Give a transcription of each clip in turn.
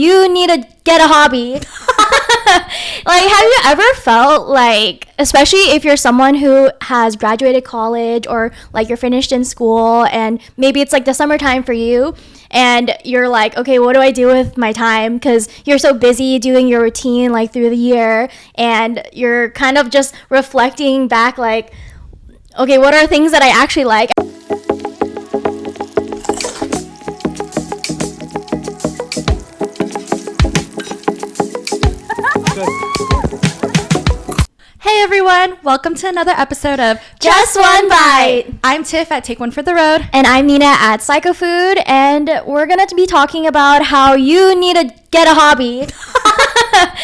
You need to get a hobby. Like, have you ever felt like, especially if you're someone who has graduated college or like you're finished in school and maybe it's like the summertime for you and you're like, okay, what do I do with my time? Because you're so busy doing your routine like through the year and you're kind of just reflecting back like, okay, what are things that I actually like? Hey everyone, welcome to another episode of Just One Bite. I'm Tiff at Take One for the Road. And I'm Nina at Psychofood, and we're going to be talking about how you need to get a hobby.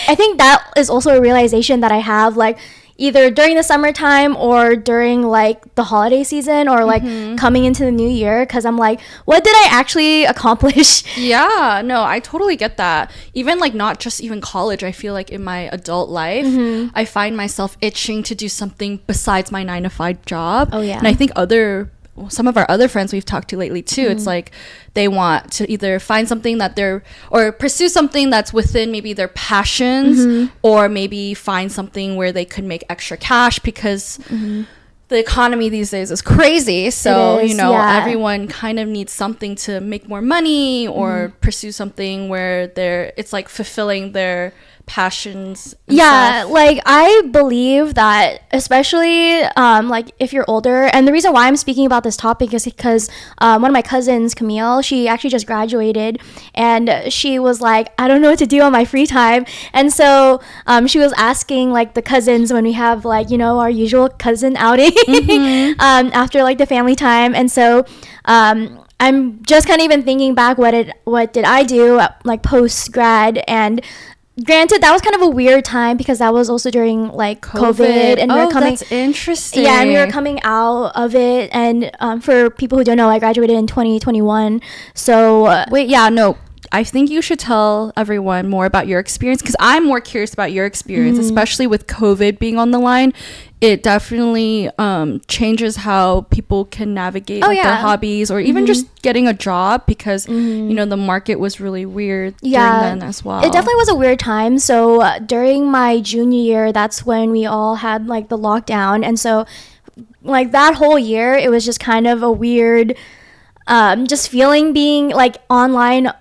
I think that is also a realization that I have, like, either during the summertime or during like the holiday season or like coming into the new year, because I'm like, what did I actually accomplish? Yeah, no, I totally get that. Even like not just even college, I feel like in my adult life, I find myself itching to do something besides my 9-to-5 job. Oh yeah. And I think some of our other friends we've talked to lately too, it's like they want to either find something that or pursue something that's within maybe their passions, or maybe find something where they could make extra cash because the economy these days is crazy. So, everyone kind of needs something to make more money or pursue something where it's like fulfilling their passions and stuff. Like I believe that, especially like if you're older, and the reason why I'm speaking about this topic is because one of my cousins, Camille, she actually just graduated and she was like, I don't know what to do on my free time. And so she was asking like the cousins when we have like, our usual cousin outing after like the family time. And so I'm just kind of even thinking back, what did I do like post-grad? And granted, that was kind of a weird time because that was also during like COVID and we were coming. That's interesting. Yeah, and we were coming out of it. And for people who don't know, I graduated in 2021. So I think you should tell everyone more about your experience, because I'm more curious about your experience, especially with COVID being on the line. It definitely changes how people can navigate their hobbies or even just getting a job, because the market was really weird during then as well. It definitely was a weird time. So during my junior year, that's when we all had like the lockdown, and so like that whole year it was just kind of a weird just feeling being like online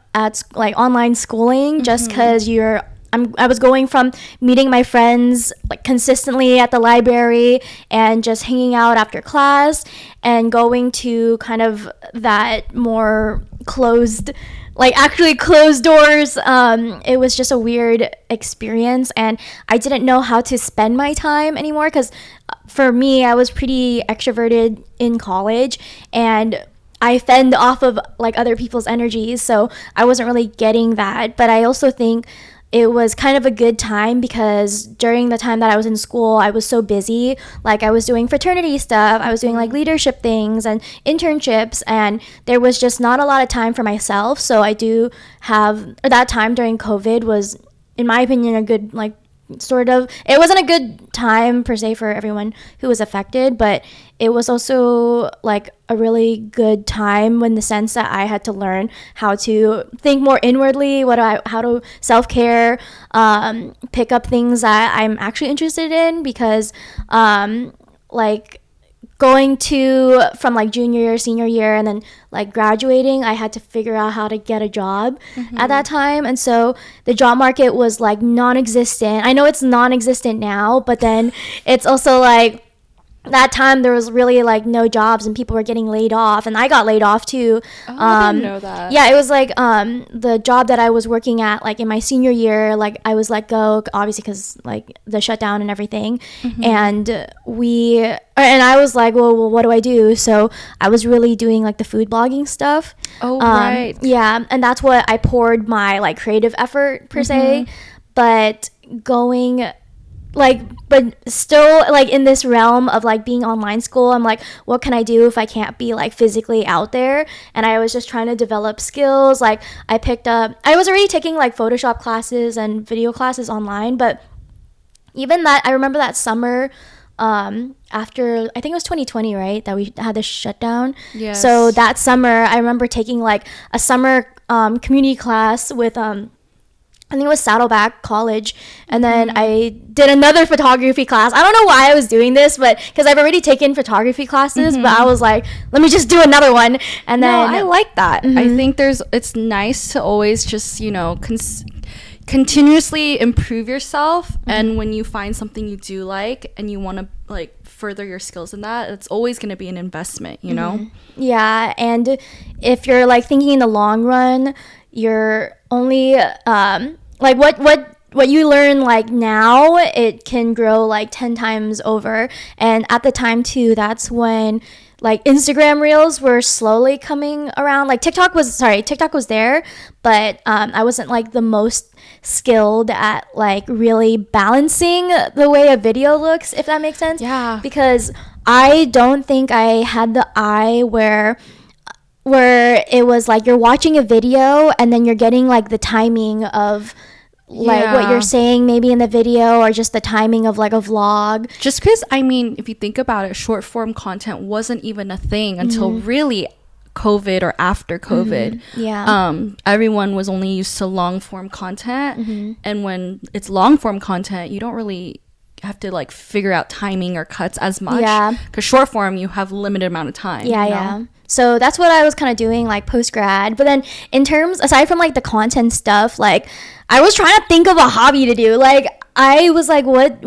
schooling, just because I was going from meeting my friends like consistently at the library and just hanging out after class and going to kind of that more closed, like actually closed doors. It was just a weird experience, and I didn't know how to spend my time anymore, because for me, I was pretty extroverted in college and I fend off of like other people's energies, so I wasn't really getting that. But I also think it was kind of a good time because during the time that I was in school, I was so busy. Like I was doing fraternity stuff, I was doing like leadership things and internships, and there was just not a lot of time for myself. So I do have that time during COVID was, in my opinion, a good like sort of, it wasn't a good time per se for everyone who was affected, but it was also like a really good time in the sense that I had to learn how to think more inwardly, how to self-care, pick up things that I'm actually interested in, because like going from like junior year, senior year, and then like graduating, I had to figure out how to get a job at that time. And so the job market was like non-existent. I know it's non-existent now, but then it's also like that time there was really like no jobs and people were getting laid off, and I got laid off too. I didn't know that. Yeah, it was like the job that I was working at like in my senior year, like I was let go obviously because like the shutdown and everything. And I was like, well, what do I do? So I was really doing like the food blogging stuff. Right. Yeah, and that's what I poured my like creative effort per se. But but still like in this realm of like being online school, I'm like, what can I do if I can't be like physically out there? And I was just trying to develop skills. Like I was already taking like Photoshop classes and video classes online, but even that, I remember that summer after, I think it was 2020, right, that we had this shutdown. Yes. So that summer I remember taking like a summer community class with think it was Saddleback College, and then I did another photography class. I don't know why I was doing this, but because I've already taken photography classes, but I was like, let me just do another one. And then I like that. I think it's nice to always just, you know, continuously improve yourself, and when you find something you do like and you want to like further your skills in that, it's always going to be an investment, you know. Yeah, and if you're like thinking in the long run, you're only like what you learn like now, it can grow like 10 times over. And at the time too, that's when like Instagram reels were slowly coming around. Like TikTok was there, but I wasn't like the most skilled at like really balancing the way a video looks, if that makes sense. Yeah. Because I don't think I had the eye where it was like you're watching a video and then you're getting like the timing of like what you're saying maybe in the video, or just the timing of like a vlog. Just because, I mean, if you think about it, short form content wasn't even a thing until really COVID or after COVID. Everyone was only used to long form content, and when it's long form content, you don't really have to like figure out timing or cuts as much, because short form you have limited amount of time. So that's what I was kind of doing like post grad. But then in terms, aside from like the content stuff, like I was trying to think of a hobby to do. Like I was like, what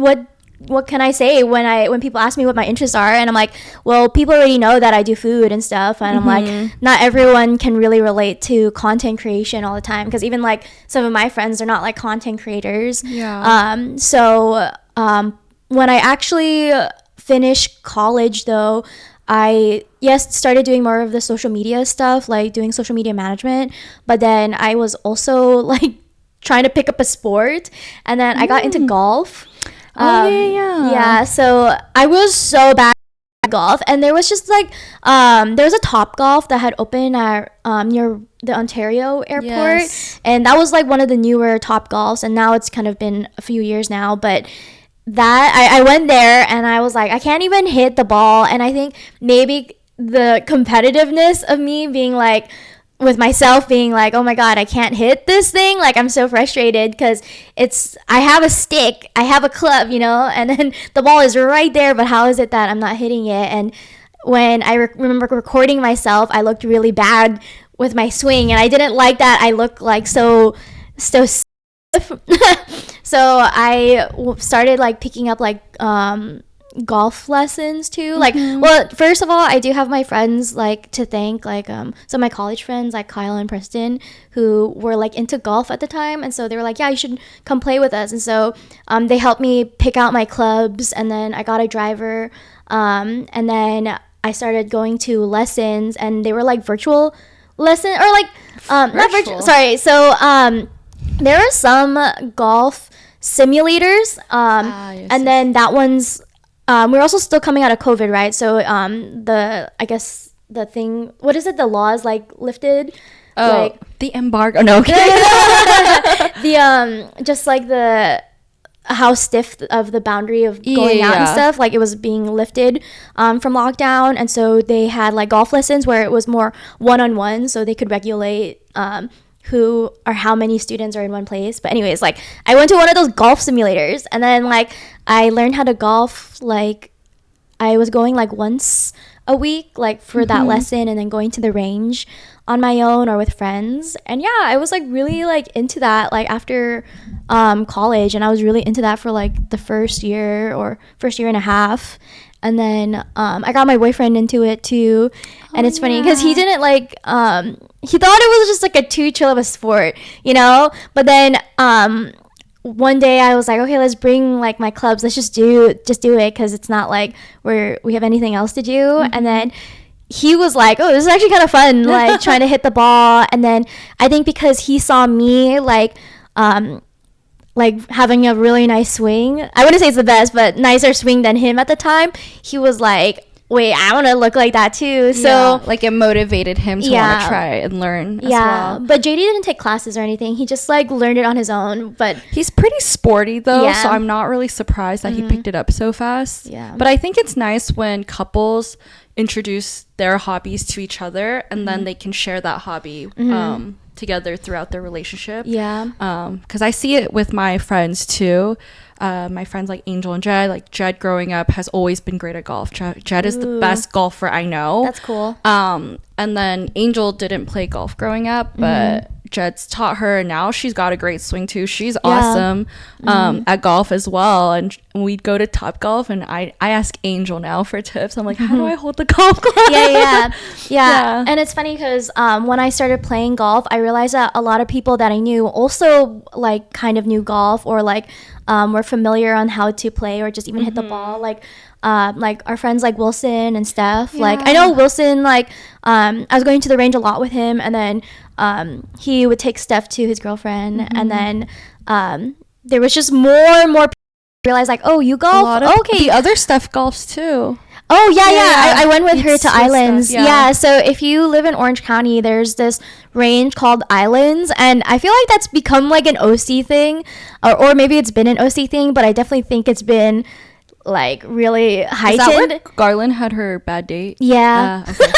can I say when people ask me what my interests are? And I'm like, well, people already know that I do food and stuff. And I'm like, not everyone can really relate to content creation all the time, because even like some of my friends are not like content creators. So when I actually finished college though, I started doing more of the social media stuff, like doing social media management. But then I was also like trying to pick up a sport, and then I got into golf. So I was so bad at golf, and there was just like there was a Top Golf that had opened at near the Ontario airport, and that was like one of the newer Top Golfs, and now it's kind of been a few years now, but that I went there and I was like, I can't even hit the ball. And I think maybe the competitiveness of me being like, with myself being like, oh my god, I can't hit this thing, like I'm so frustrated because I have a stick, I have a club, you know, and then the ball is right there, but how is it that I'm not hitting it? And when I remember recording myself, I looked really bad with my swing, and I didn't like that. I looked like so stiff. So I started like picking up like golf lessons too. Like, well, first of all, I do have my friends like to thank, like some of my college friends like Kyle and Preston, who were like into golf at the time, and so they were like, yeah, you should come play with us. And so they helped me pick out my clubs, and then I got a driver, and then I started going to lessons, and they were like virtual lesson, or like not virtual, sorry. So there are some golf simulators, and then that one's we're also still coming out of COVID, right? So I guess the thing, what is it, the laws like lifted, like the embargo, no, okay. The just like the how stiff of the boundary of going out and stuff, like it was being lifted from lockdown, and so they had like golf lessons where it was more one-on-one, so they could regulate who or how many students are in one place. But anyways, like I went to one of those golf simulators, and then like I learned how to golf. Like I was going like once a week, like for that lesson, and then going to the range on my own or with friends. And yeah, I was like really like into that like after college, and I was really into that for like the first year and a half. And then I got my boyfriend into it too. And it's funny because he didn't like he thought it was just like a too chill of a sport, you know. But then one day I was like, okay, let's bring like my clubs, let's just do it, because it's not like we have anything else to do. And then he was like, oh, this is actually kind of fun, like trying to hit the ball. And then I think because he saw me like having a really nice swing, I wouldn't say it's the best, but nicer swing than him at the time, he was like, wait, I want to look like that too. So like it motivated him to want to try and learn as well. But JD didn't take classes or anything, he just like learned it on his own. But he's pretty sporty though, so I'm not really surprised that he picked it up so fast. But I think it's nice when couples introduce their hobbies to each other, and then they can share that hobby together throughout their relationship. Yeah. Because I see it with my friends too. My friends like Angel and Jed, like Jed growing up has always been great at golf. Jed is the best golfer I know. That's cool. And then Angel didn't play golf growing up, but Jed's taught her, and now she's got a great swing too. She's awesome at golf as well. And we'd go to Top Golf, and I ask Angel now for tips. I'm like, how do I hold the golf club? Yeah. And it's funny because when I started playing golf, I realized that a lot of people that I knew also like kind of knew golf, or like were familiar on how to play or just even hit the ball. Like our friends like Wilson and Steph. Like I know Wilson, like I was going to the range a lot with him, and then he would take Steph to his girlfriend, and then there was just more and more people realize like, oh, you golf? Okay. The other Steph golfs too. Oh, yeah. I went with her to Islands. Stuff, yeah. So if you live in Orange County, there's this range called Islands. And I feel like that's become like an OC thing. Or maybe it's been an OC thing, but I definitely think it's been like really heightened. Is that where Garland had her bad date? Yeah. Okay.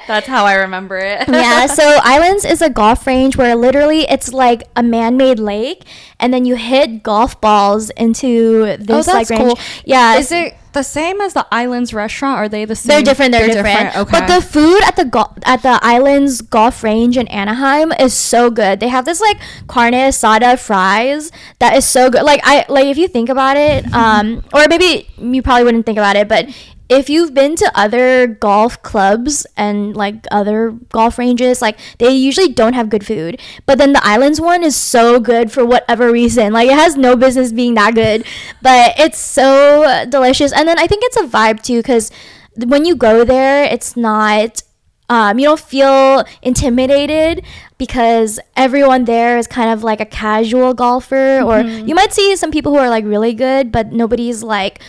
That's how I remember it. Yeah, so Islands is a golf range where literally it's like a man-made lake, and then you hit golf balls into this like range. Cool. Yeah. Is it the same as the Islands restaurant? Are they the same? They're different. They're different. Okay. But the food at the Islands golf range in Anaheim is so good. They have this like carne asada fries that is so good. Like if you think about it, or maybe you probably wouldn't think about it, but if you've been to other golf clubs and like other golf ranges, like they usually don't have good food, but then the Islands one is so good for whatever reason. Like it has no business being that good, but it's so delicious. And then I think it's a vibe too, because when you go there, it's not you don't feel intimidated because everyone there is kind of like a casual golfer, or you might see some people who are like really good, but nobody's like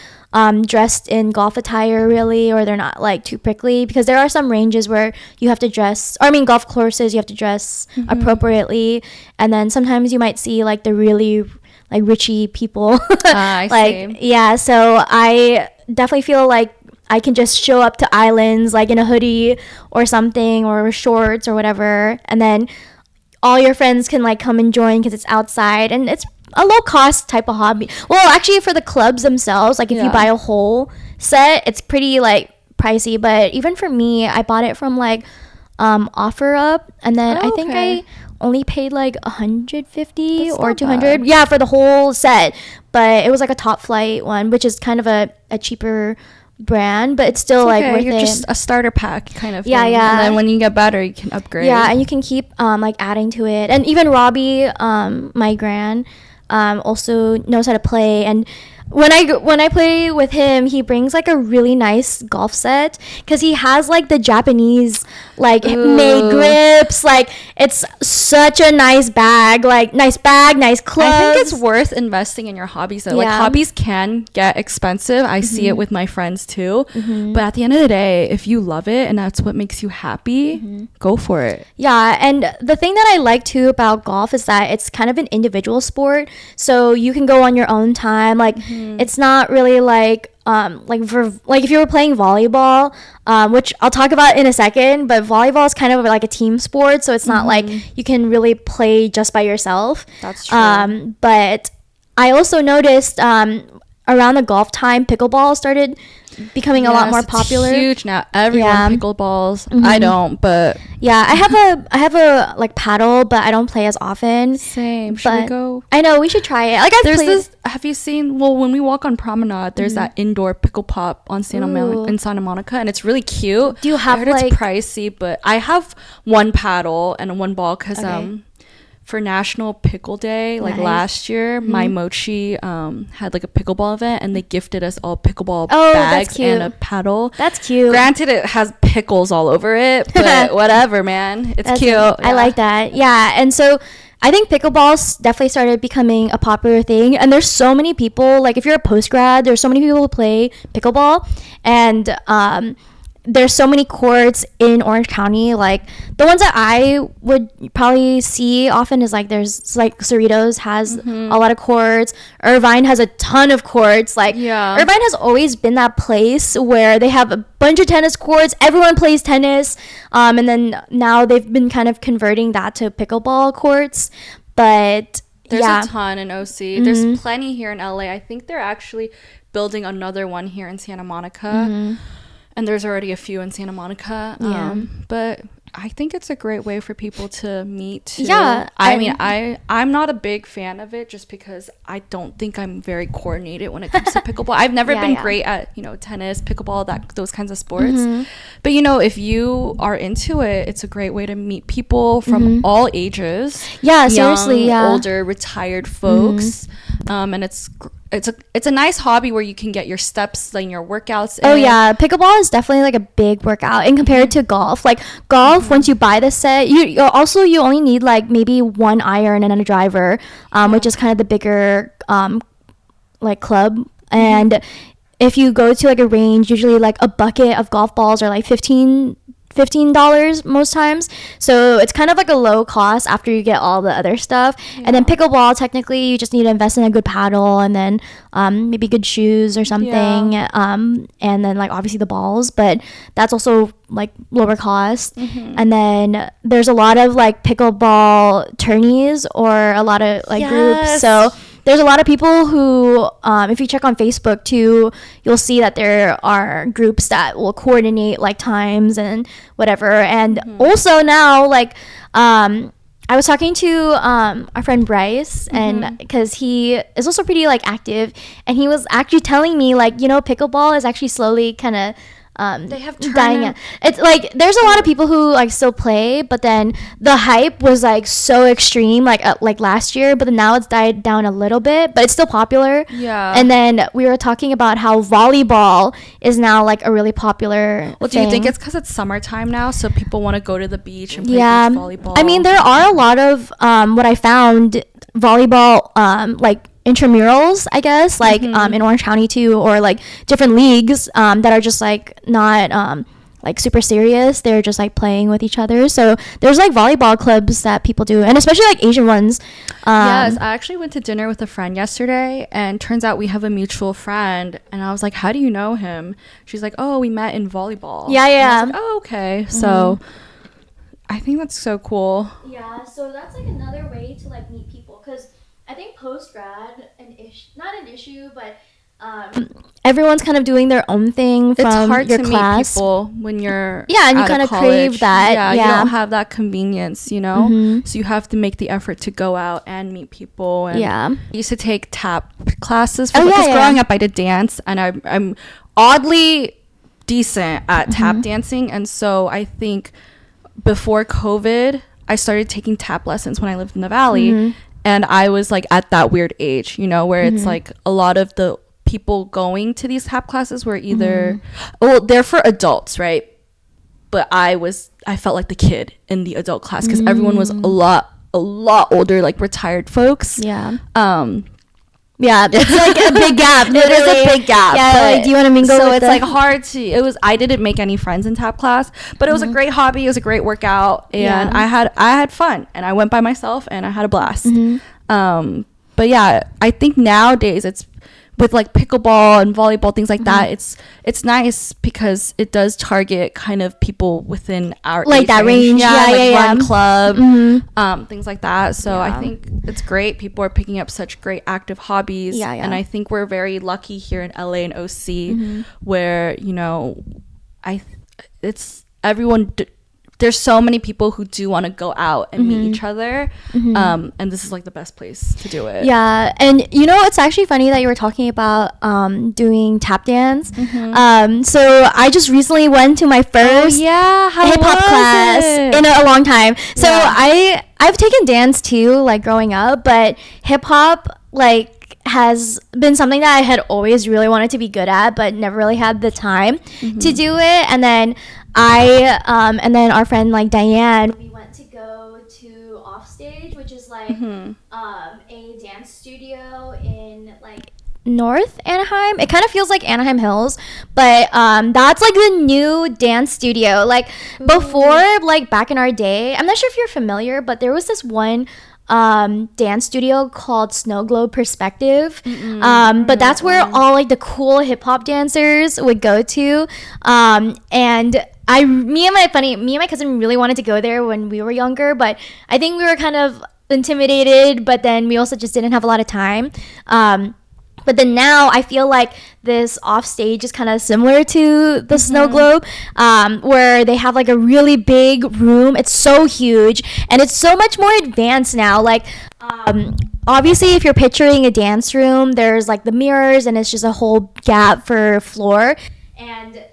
dressed in golf attire really, or they're not like too prickly, because there are some ranges where you have to dress, or I mean golf courses, you have to dress appropriately, and then sometimes you might see like the really like richy people. I like see. Yeah, so I definitely feel like I can just show up to Islands like in a hoodie or something, or shorts or whatever, and then all your friends can like come and join because it's outside, and it's a low cost type of hobby. Well, actually for the clubs themselves, like if you buy a whole set, it's pretty like pricey, but even for me, I bought it from like OfferUp, and then I think I only paid like 150 or 200 for the whole set, but it was like a Top Flight one, which is kind of a cheaper brand, but it's still like worth You're it. just a starter pack kind of thing. Yeah. And then when you get better, you can upgrade. Yeah, and you can keep like adding to it. And even Robbie, my gran, also knows how to play, and when I play with him, he brings like a really nice golf set, because he has like the Japanese like made grips. Like it's such a nice bag, nice clubs. I think it's worth investing in your hobbies though. Like hobbies can get expensive. I see it with my friends too. But at the end of the day, if you love it and that's what makes you happy, go for it. Yeah, and the thing that I like too about golf is that it's kind of an individual sport, so you can go on your own time. Like it's not really like if you were playing volleyball, which I'll talk about in a second, but volleyball is kind of like a team sport, so it's not like you can really play just by yourself. That's true. But I also noticed around the golf time, pickleball started becoming a lot more popular. It's huge now. Everyone pickleballs. I don't, but I have a like paddle, but I don't play as often. Same. Should we go? I know, we should try it. Like have you seen, when we walk on Promenade, there's that indoor pickle pop on Santa Monica, and it's really cute. Do you have it's pricey, but I have one paddle and one ball, because for National Pickle Day, like last year, my mochi had like a pickleball event, and they gifted us all pickleball bags and a paddle. That's cute. Granted, it has pickles all over it, but whatever, man. It's cute. I like that. Yeah, and so I think pickleball definitely started becoming a popular thing, and there's so many people, like if you're a post-grad, there's so many people who play pickleball, and there's so many courts in Orange County. Like the ones that I would probably see often is like there's like Cerritos has a lot of courts. Irvine has a ton of courts. Like Irvine has always been that place where they have a bunch of tennis courts. Everyone plays tennis. And then now they've been kind of converting that to pickleball courts. But there's a ton in OC. There's plenty here in LA. I think they're actually building another one here in Santa Monica. And there's already a few in Santa Monica. But I think it's a great way for people to meet too. Yeah. I mean, I'm not a big fan of it just because I don't think I'm very coordinated when it comes to pickleball. I've never been great at, tennis, pickleball, those kinds of sports. But, if you are into it, it's a great way to meet people from all ages. Yeah, young, seriously, older, retired folks. And it's a nice hobby where you can get your steps and your workouts in. Oh yeah, pickleball is definitely like a big workout and compared to golf. Like golf, once you buy the set, you only need like maybe one iron and a driver, which is kind of the bigger like club. And if you go to like a range, usually like a bucket of golf balls are like $15 most times, so it's kind of like a low cost after you get all the other stuff. And then pickleball, technically you just need to invest in a good paddle and then maybe good shoes or something, and then like obviously the balls, but that's also like lower cost. And then there's a lot of like pickleball tourneys or a lot of like groups, so there's a lot of people who, if you check on Facebook too, you'll see that there are groups that will coordinate like times and whatever. And also now, like, I was talking to our friend Bryce, and because he is also pretty like active, and he was actually telling me like, pickleball is actually slowly kind of they have dying out. It's like there's a lot of people who like still play, but then the hype was like so extreme like last year, but then now it's died down a little bit, but it's still popular. And then we were talking about how volleyball is now like a really popular do thing. you think it's because it's summertime now, so people want to go to the beach and play beach volleyball? I mean, there are a lot of what I found volleyball like intramurals, I guess, like in Orange County too, or like different leagues that are just like not like super serious. They're just like playing with each other. So there's like volleyball clubs that people do, and especially like Asian ones. Yes, I actually went to dinner with a friend yesterday, and turns out we have a mutual friend, and I was like, how do you know him? She's like, oh, we met in volleyball. And I was like, oh, okay. So I think that's so cool. Yeah, so that's like another way to like meet people, because I think post-grad, not an issue, but everyone's kind of doing their own thing from it's hard your to class. meet people when you're and you kind of crave that. You don't have that convenience, so you have to make the effort to go out and meet people. And I used to take tap classes because growing up I did dance, and I'm oddly decent at tap dancing, and so I think before COVID I started taking tap lessons when I lived in the Valley. And I was like at that weird age, where it's like a lot of the people going to these tap classes were either, they're for adults, right? But I felt like the kid in the adult class because everyone was a lot older, like retired folks. Yeah, it's like a big gap. It is a big gap. Yeah, like, do you want to mingle so with it's like hard to, I didn't make any friends in tap class, but it was a great hobby. It was a great workout, and I had fun, and I went by myself, and I had a blast. But yeah, I think nowadays it's with like pickleball and volleyball, things like that, it's nice because it does target kind of people within our like age that range. Run club, things like that. So I think it's great. People are picking up such great active hobbies, and I think we're very lucky here in LA and OC where it's everyone. There's so many people who do want to go out and meet each other, and this is like the best place to do it. Yeah, and it's actually funny that you were talking about doing tap dance. So I just recently went to my first hip hop class in a long time. So I've taken dance too, like growing up, but hip hop like has been something that I had always really wanted to be good at, but never really had the time to do it. And then and then our friend like Diane, we went to go to Offstage, which is like a dance studio in like North Anaheim. It kind of feels like Anaheim Hills, but that's like the new dance studio. Like before, like back in our day, I'm not sure if you're familiar, but there was this one dance studio called Snow Globe Perspective. But that's where all like the cool hip hop dancers would go to. And me and my cousin really wanted to go there when we were younger, but I think we were kind of intimidated, but then we also just didn't have a lot of time. But then now I feel like this off stage is kind of similar to the Snow Globe, where they have like a really big room. It's so huge and it's so much more advanced now. Like, obviously, if you're picturing a dance room, there's like the mirrors and it's just a whole gap for floor. And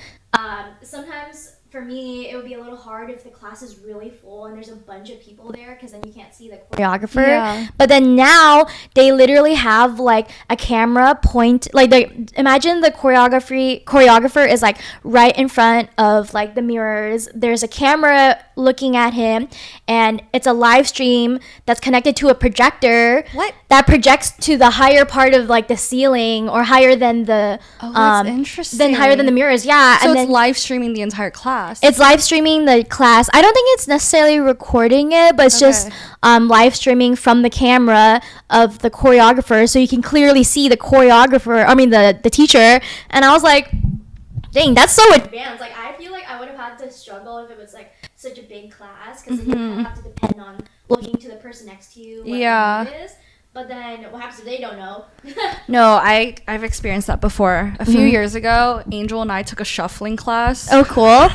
sometimes for me, it would be a little hard if the class is really full and there's a bunch of people there, because then you can't see the choreographer. Yeah. But then now they literally have like a camera point, like imagine the choreographer is like right in front of like the mirrors. There's a camera looking at him, and it's a live stream that's connected to a projector that projects to the higher part of like the ceiling, or higher than the that's interesting. Then higher than the mirrors. Yeah. So and it's then live streaming the entire class. It's live streaming the class. I don't think it's necessarily recording it, but it's just live streaming from the camera of the choreographer, so you can clearly see the the teacher. And I was like, dang, that's so advanced. Like, I feel like I would have had to struggle if it was like such a big class, because you kind of have to depend on looking to the person next to you. What it is. But then what happens if they don't know? No, I've experienced that before. A few years ago, Angel and I took a shuffling class. Oh, cool.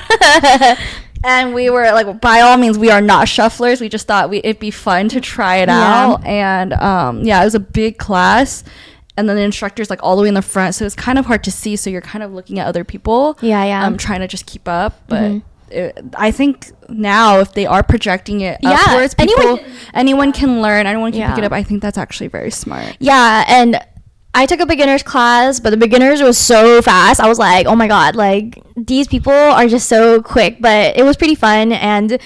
And we were like, by all means, we are not shufflers. We just thought it'd be fun to try it out. And it was a big class. And then the instructor's like all the way in the front, so it's kind of hard to see. So you're kind of looking at other people. Trying to just keep up. But I think now, if they are projecting it upwards, anyone can learn, anyone can pick it up. I think that's actually very smart. Yeah, and I took a beginner's class, but the beginners was so fast. I was like, oh my god, like these people are just so quick. But it was pretty fun, and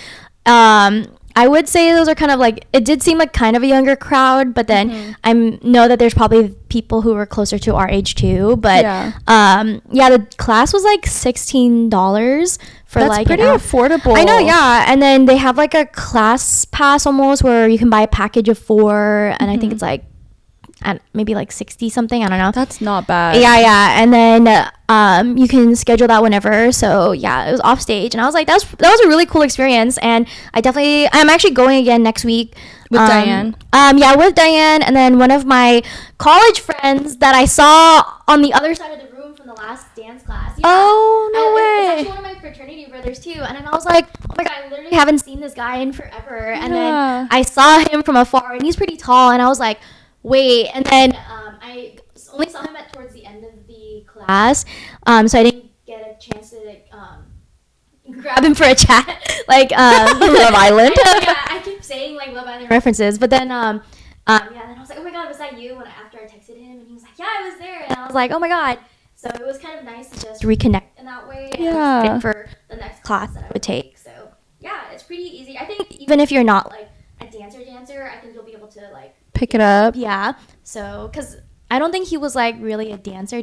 I would say those are kind of like, it did seem like kind of a younger crowd, but then I know that there's probably people who were closer to our age too. But the class was like $16 for that's like pretty affordable. I know, yeah. And then they have like a class pass almost, where you can buy a package of 4, and I think it's like maybe like 60 something, I don't know. That's not bad. Yeah. And then you can schedule that whenever. So yeah, it was off stage, and I was like, that was a really cool experience. And I'm actually going again next week with Diane. With Diane, and then one of my college friends that I saw on the other side of the room from the last dance class. Oh, no way. It's actually one of my fraternity brothers too. And then I was like, oh my god, I literally haven't seen this guy in forever. And then I saw him from afar, and he's pretty tall, and I was like, wait. And then I only saw him towards the end of the class, so I didn't get a chance to grab him for a chat. Like Love Island. I keep saying like Love Island references, but then then I was like, oh my god, was that you? After I texted him, and he was like, yeah, I was there. And I was like, oh my god. So it was kind of nice to just reconnect in that way, and for the next class that I would take. So yeah, it's pretty easy. I think even if you're not like a dancer, I think you'll be able to like pick it up. Yeah. So, because I don't think he was like really a dancer,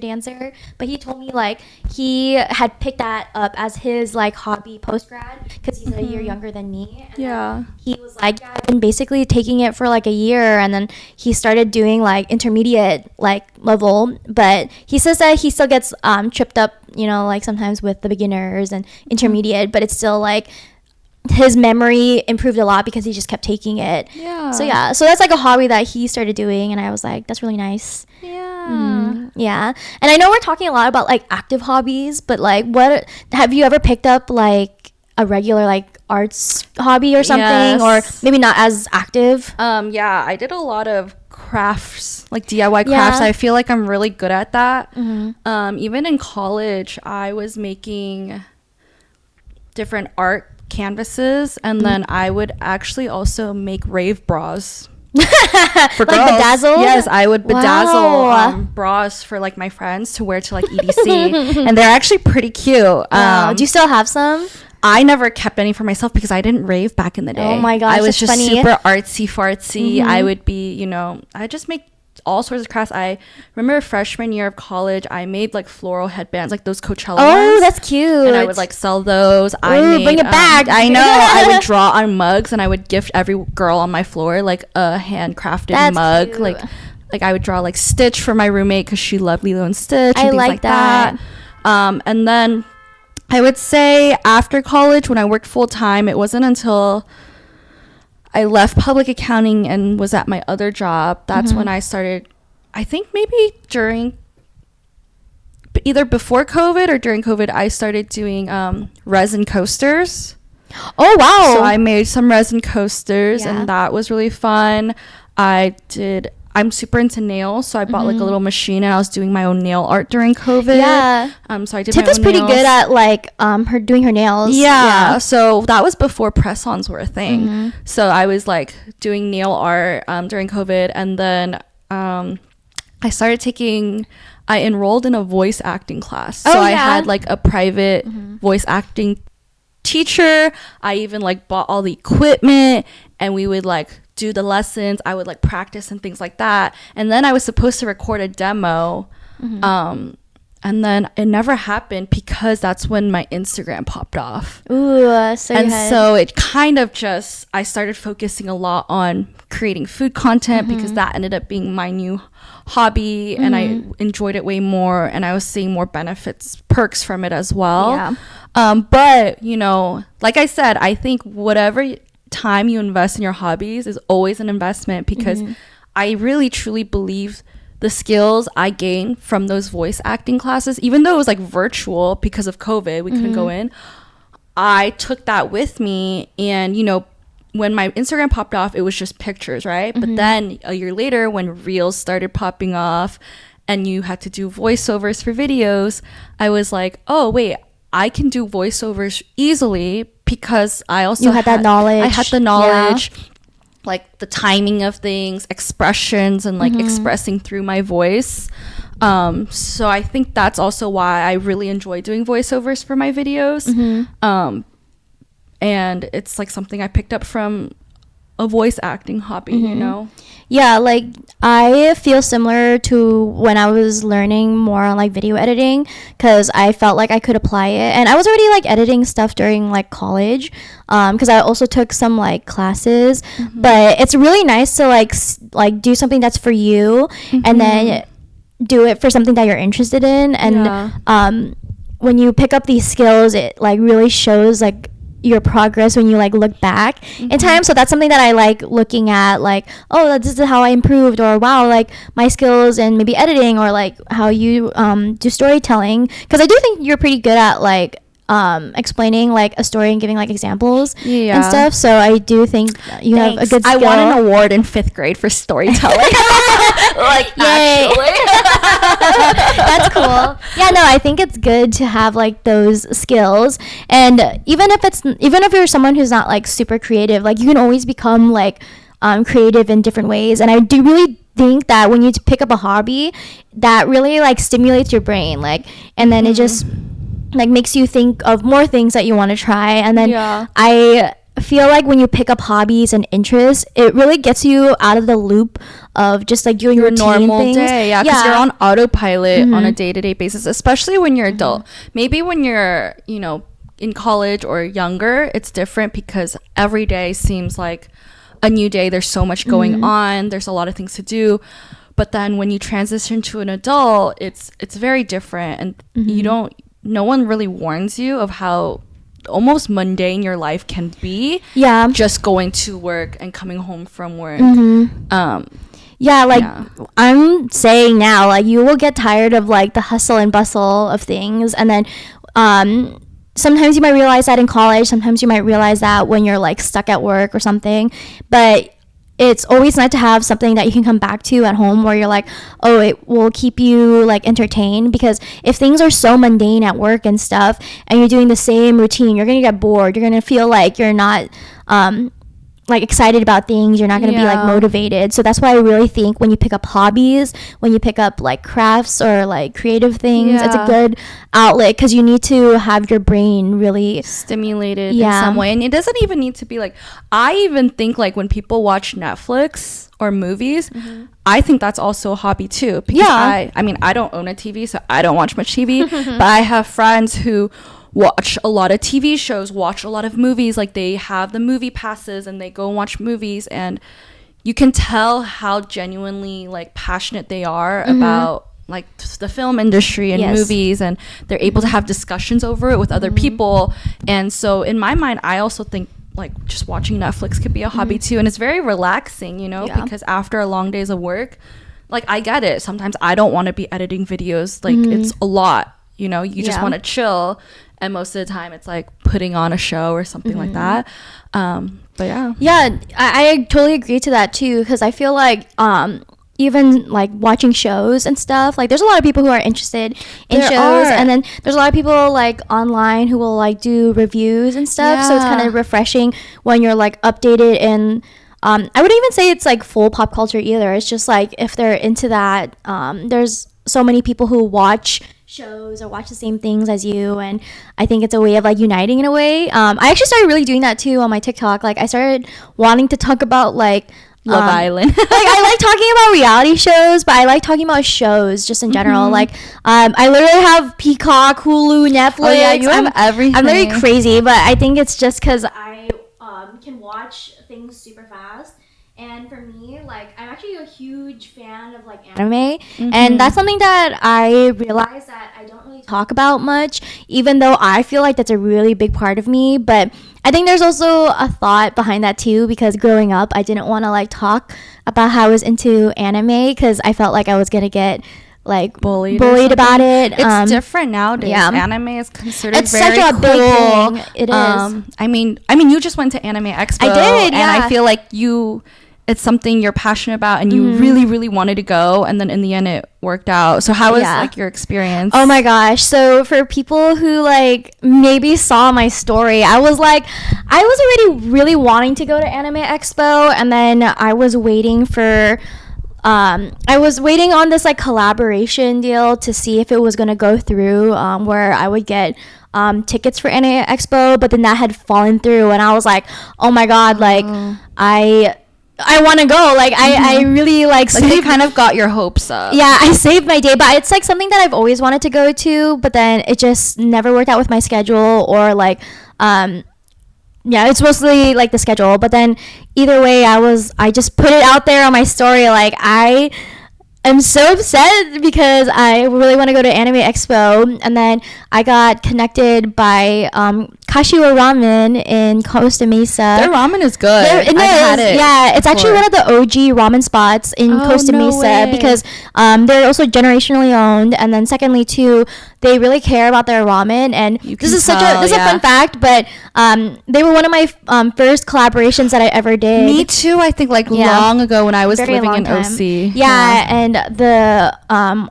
but he told me like he had picked that up as his like hobby post-grad, because he's a year younger than me. And he was like, yeah, I've been basically taking it for like a year, and then he started doing like intermediate like level, but he says that he still gets tripped up, like sometimes with the beginners and intermediate, but it's still like his memory improved a lot because he just kept taking it. So that's like a hobby that he started doing, and I was like, that's really nice. And I know we're talking a lot about like active hobbies, but like, what have you ever picked up like a regular like arts hobby or something, or maybe not as active? I did a lot of crafts, like DIY crafts. I feel like I'm really good at that. Even in college, I was making different art canvases, and then I would actually also make rave bras for girls. Bedazzled? Yes, I would bedazzle bras for like my friends to wear to like EDC, and they're actually pretty cute. Do you still have some? I never kept any for myself because I didn't rave back in the day. Oh my gosh, I was just funny. super artsy fartsy. I would be, I just make all sorts of crafts. I remember freshman year of college, I made like floral headbands, like those Coachella Oh, ones. that's cute. And I would like sell those. I Ooh, made, bring it back. I know. I would draw on mugs, and I would gift every girl on my floor like a handcrafted That's mug. cute. Like I would draw like Stitch for my roommate because she loved Lilo and Stitch. And I things like like that. And then I would say after college, when I worked full time, it wasn't until I left public accounting and was at my other job. That's when I started, I think maybe either before COVID or during COVID, I started doing resin coasters. Oh, wow. So I made some resin coasters, Yeah. and that was really fun. I'm super into nails, so I bought like a little machine, and I was doing my own nail art during COVID. Yeah. So I did Tiff my is own pretty nails. good at like her doing her nails. Yeah. So that was before press-ons were a thing. So I was like doing nail art during COVID, and then I enrolled in a voice acting class. So I had like a private voice acting teacher. I even like bought all the equipment, and we would like do the lessons. I would like practice and things like that. And then I was supposed to record a demo. And then it never happened because that's when my Instagram popped off. Ooh, so it kind of just, I started focusing a lot on creating food content because that ended up being my new hobby, and I enjoyed it way more, and I was seeing more perks from it as well. Yeah. But, you know, like I said, I think whatever time you invest in your hobbies is always an investment, because I really truly believe the skills I gained from those voice acting classes, even though it was like virtual because of COVID, we couldn't go in, I took that with me. And, you know, when my Instagram popped off, it was just pictures, right? But then a year later, when reels started popping off and you had to do voiceovers for videos, I was like, oh wait, I can do voiceovers easily, because I also had that knowledge. I had the knowledge, like the timing of things, expressions, and like expressing through my voice. So I think that's also why I really enjoy doing voiceovers for my videos. And it's like something I picked up from a voice acting hobby, you know? Yeah, like I feel similar to when I was learning more on like video editing, because I felt like I could apply it, and I was already like editing stuff during like college, because I also took some like classes. But it's really nice to like do something that's for you, and then do it for something that you're interested in. And when you pick up these skills, it like really shows like your progress when you like look back in time. So that's something that I like looking at, like, oh, this is how I improved, or wow, like my skills in maybe editing, or like how you do storytelling, because I do think you're pretty good at like explaining like a story and giving like examples and stuff. So I do think you have a good skill. I won an award in 5th grade for storytelling. Like, Yay. actually. That's cool. Yeah, no, I think it's good to have like those skills, and even if you're someone who's not like super creative, like you can always become like creative in different ways. And I do really think that when you pick up a hobby, that really like stimulates your brain, like, and then it just like makes you think of more things that you want to try. And then I feel like when you pick up hobbies and interests, it really gets you out of the loop of just like doing your routine normal things. day, because you're on autopilot on a day-to-day basis, especially when you're adult. Maybe when you're, you know, in college or younger, it's different, because every day seems like a new day. There's so much going on, there's a lot of things to do. But then when you transition to an adult, it's very different, and no one really warns you of how almost mundane your life can be. Yeah, just going to work and coming home from work. I'm saying now, like, you will get tired of like the hustle and bustle of things, and then sometimes you might realize that in college, sometimes you might realize that when you're like stuck at work or something. But it's always nice to have something that you can come back to at home, where you're like, oh, it will keep you like entertained. Because if things are so mundane at work and stuff, and you're doing the same routine, you're gonna get bored. You're gonna feel like you're not like excited about things, you're not going to be like motivated. So that's why I really think when you pick up hobbies, when you pick up like crafts or like creative things, it's a good outlet, because you need to have your brain really stimulated in some way. And it doesn't even need to be like, I even think like when people watch Netflix or movies, I think that's also a hobby too, because I mean, I don't own a TV, so I don't watch much TV, but I have friends who watch a lot of TV shows, watch a lot of movies. Like they have the movie passes and they go and watch movies, and you can tell how genuinely like passionate they are about like the film industry and movies, and they're able to have discussions over it with other people. And so in my mind, I also think like just watching Netflix could be a hobby too, and it's very relaxing, you know, because after a long days of work, like I get it, sometimes I don't want to be editing videos, like it's a lot, you know, you just want to chill. And most of the time it's like putting on a show or something like that. But I totally agree to that too, because I feel like even like watching shows and stuff, like there's a lot of people who are interested in shows, and then there's a lot of people like online who will like do reviews and stuff, so it's kind of refreshing when you're like updated. And I wouldn't even say it's like full pop culture either, it's just like if they're into that, there's so many people who watch shows or watch the same things as you, and I think it's a way of like uniting in a way. I actually started really doing that too on my TikTok. Like I started wanting to talk about like Love Island. Like I like talking about reality shows, but I like talking about shows just in general. Like I literally have Peacock, Hulu, Netflix. Oh yeah, you have everything. I'm very crazy, but I think it's just because I can watch things super fast. And for me, like, I'm actually a huge fan of, like, anime. And that's something that I realized that I don't really talk about much, even though I feel like that's a really big part of me. But I think there's also a thought behind that, too, because growing up, I didn't want to, like, talk about how I was into anime, because I felt like I was going to get like bullied about it. It's different nowadays. Anime is considered it's very such a cool. big thing. It is. I mean you just went to Anime Expo. I did, and I feel like it's something you're passionate about, and you really, really wanted to go, and then in the end it worked out. So how was like your experience? Oh my gosh. So for people who like maybe saw my story, I was already really wanting to go to Anime Expo, and then I was waiting on this like collaboration deal to see if it was going to go through, where I would get tickets for Anime Expo, but then that had fallen through, and I was like, oh my god, like I want to go. Like I really like you kind of got your hopes up. Yeah, I saved my day, but it's like something that I've always wanted to go to, but then it just never worked out with my schedule, or like it's mostly like the schedule. But then either way, I just put it out there on my story, like I'm so upset because I really want to go to Anime Expo. And then I got connected by Kashiwa Ramen in Costa Mesa. Their ramen is good. I've had it. Yeah, it's actually one of the OG ramen spots in Costa Mesa, because they're also generationally owned. And then secondly, too, they really care about their ramen. And this is a fun fact, but they were one of my first collaborations that I ever did. Me too. I think like long ago when I was living in OC. Yeah, and the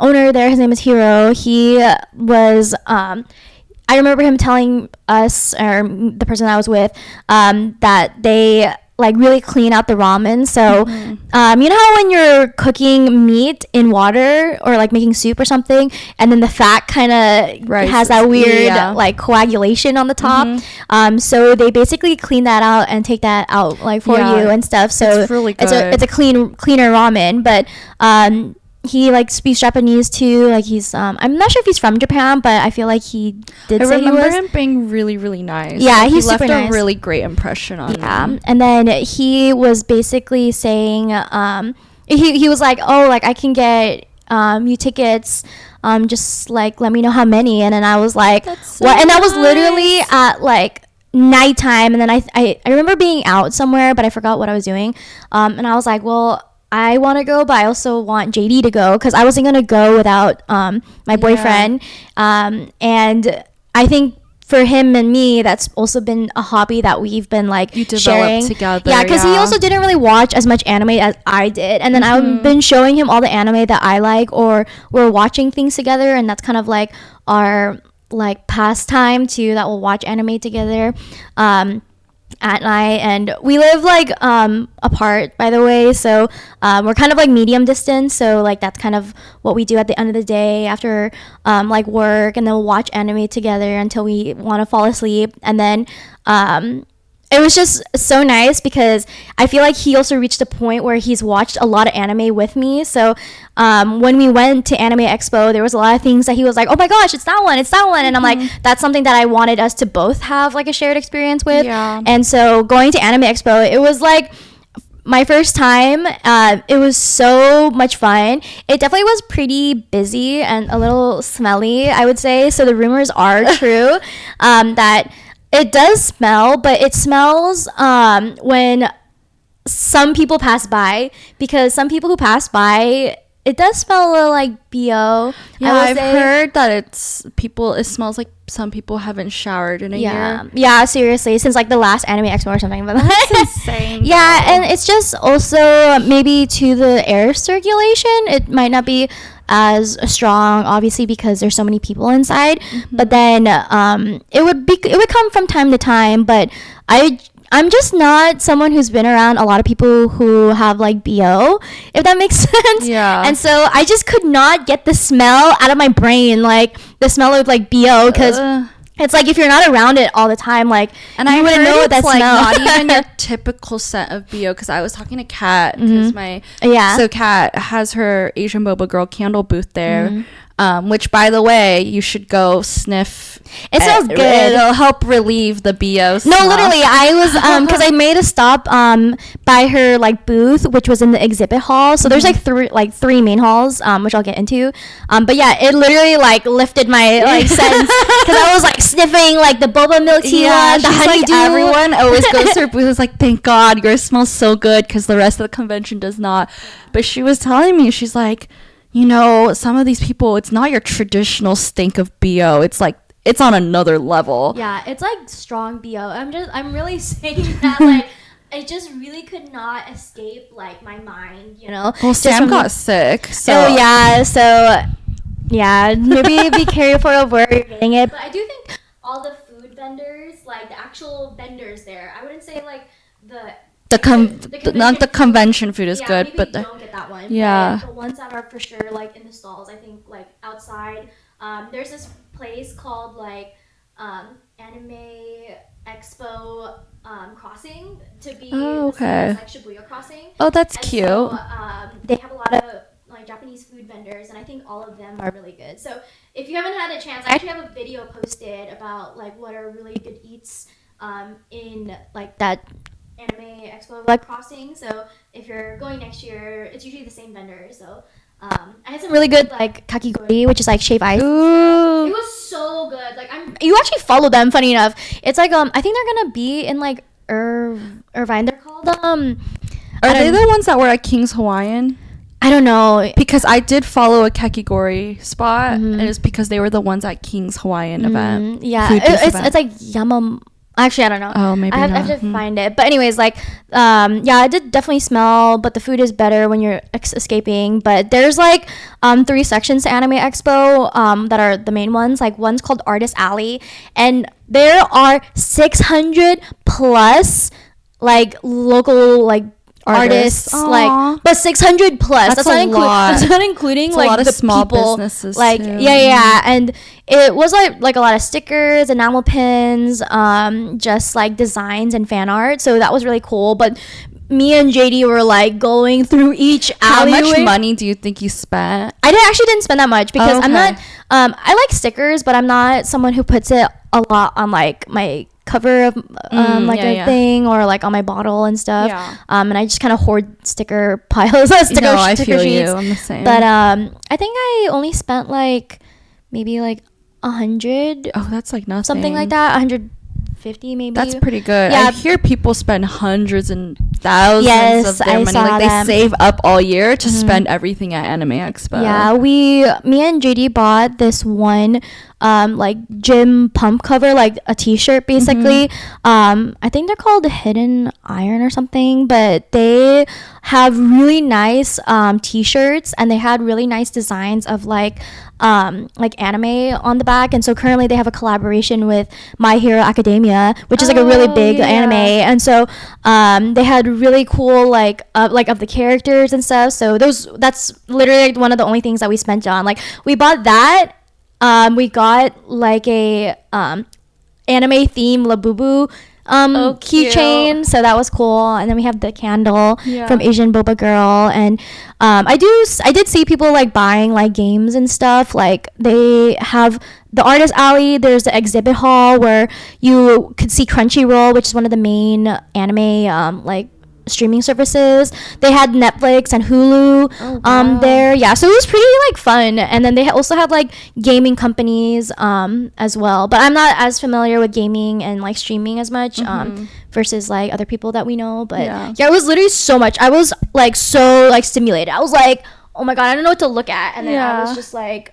owner there, his name is Hiro. He was I remember him telling us, or the person I was with, that they like really clean out the ramen. So you know how when you're cooking meat in water or like making soup or something, and then the fat kind of has that weird like coagulation on the top, so they basically clean that out and take that out like for you and stuff. So it's really good. It's a cleaner ramen. But he like speaks Japanese too. Like he's I'm not sure if he's from Japan, but I feel like he did. I remember him being really, really nice. Yeah, like, he's he left super nice. A really great impression on me. And then he was basically saying he was like, oh, like I can get you tickets, just like let me know how many. And then I was like, so what? And nice. that was literally at like nighttime. And then I remember being out somewhere, but I forgot what I was doing. And I was like, well, I want to go, but I also want JD to go, because I wasn't going to go without my boyfriend. And I think for him and me, that's also been a hobby that we've been like sharing together. Yeah, because he also didn't really watch as much anime as I did. And then I've been showing him all the anime that I like, or we're watching things together. And that's kind of like our like pastime too, that we'll watch anime together. at night, and we live like apart, by the way, so we're kind of like medium distance, so like that's kind of what we do at the end of the day after like work, and then we'll watch anime together until we want to fall asleep. And then it was just so nice because I feel like he also reached a point where he's watched a lot of anime with me. So when we went to Anime Expo, there was a lot of things that he was like, oh my gosh, it's that one. And I'm like, that's something that I wanted us to both have like a shared experience with. Yeah. And so going to Anime Expo, it was like my first time. It was so much fun. It definitely was pretty busy and a little smelly, I would say. So the rumors are true that it does smell, but it smells when some people pass by, because some people who pass by, it does smell a little like BO. Yeah, I've heard that it smells like some people haven't showered in a year. Yeah, seriously, since like the last Anime Expo or something. But that's insane. Yeah, and it's just also maybe to the air circulation. It might not be as strong, obviously, because there's so many people inside. But then it would come from time to time. But I'm just not someone who's been around a lot of people who have like BO, if that makes sense. Yeah. And so I just could not get the smell out of my brain, like the smell of like BO, because it's like if you're not around it all the time, like, and you wouldn't know what that like smell. Not even your typical scent of BO, because I was talking to Kat, because so Kat has her Asian Boba Girl candle booth there, which, by the way, you should go sniff. It smells good. It'll help relieve the BO smell. No, literally, I was because I made a stop by her like booth, which was in the exhibit hall. So there's like three main halls, which I'll get into. But yeah, it literally like lifted my like sense, because I was like sniffing like the boba milk tea one, the honeydew. Like, everyone always goes to her booth. It's like, thank God yours smells so good, because the rest of the convention does not. But she was telling me, she's like, you know, some of these people, it's not your traditional stink of BO. It's like, it's on another level. Yeah, it's like strong BO. I'm really saying that like I just really could not escape like my mind, you know. Well, Sam got sick, so yeah, maybe be careful of where you're getting it. But I do think all the food vendors, like the actual vendors there, I wouldn't say like not the convention food is good, maybe but don't get that one. Yeah, but the ones that are for sure like in the stalls, I think like outside. There's this place called like Anime Expo Crossing, to be the same as like Shibuya Crossing. Oh, that's cute. So, they have a lot of like Japanese food vendors, and I think all of them are really good. So if you haven't had a chance, I actually have a video posted about like what are really good eats in like that Anime Expo like crossing. So if you're going next year, it's usually the same vendor. So I had some really good like kakigori, which is like shaved ice. Ooh. It was so good. Like you actually follow them. Funny enough, it's like I think they're gonna be in like Irvine. They're called Are they the ones that were at King's Hawaiian? I don't know, because I did follow a kakigori spot, and it's because they were the ones at King's Hawaiian event. Yeah, it's like Yamam. Actually, I don't know. Oh, maybe I have to find it. But anyways, like, yeah, it did definitely smell, but the food is better when you're escaping. But there's like 3 sections to Anime Expo that are the main ones. Like one's called Artist Alley, and there are 600 plus like local like artists. Like, but 600 plus. That's not including it's like a lot of the small people, businesses like too. yeah, and it was like a lot of stickers, enamel pins, just like designs and fan art. So that was really cool. But me and JD were like going through each alleyway. How much money do you think you spent? I actually didn't spend that much, because I'm not I like stickers, but I'm not someone who puts it a lot on like my cover of thing, or like on my bottle and stuff. And I just kind of hoard sticker piles of sticker I feel sheets. you. I'm the same. But I think I only spent like maybe like 100. Oh, that's like nothing. Something like that. 150 maybe. That's pretty good. Yeah. I hear people spend hundreds and thousands of their money. Saw like them. They save up all year to spend everything at Anime Expo. Yeah, me and JD bought this one like gym pump cover, like a t-shirt basically. I think they're called Hidden Iron or something, but they have really nice t-shirts, and they had really nice designs of like anime on the back. And so currently they have a collaboration with My Hero Academia, Academia, which is like a really big anime, and so they had really cool like of the characters and stuff. So that's literally like one of the only things that we spent on. Like we bought that. We got like a anime theme Labubu keychain, so that was cool. And then we have the candle from Asian Boba Girl, and I did see people like buying like games and stuff. Like they have the artist alley, there's the exhibit hall where you could see Crunchyroll, which is one of the main anime like streaming services. They had Netflix and Hulu there. Yeah, so it was pretty like fun. And then they also had like gaming companies as well, but I'm not as familiar with gaming and like streaming as much versus like other people that we know. But yeah, it was literally so much. I was like so like stimulated. I was like, oh my god, I don't know what to look at. And then I was just like,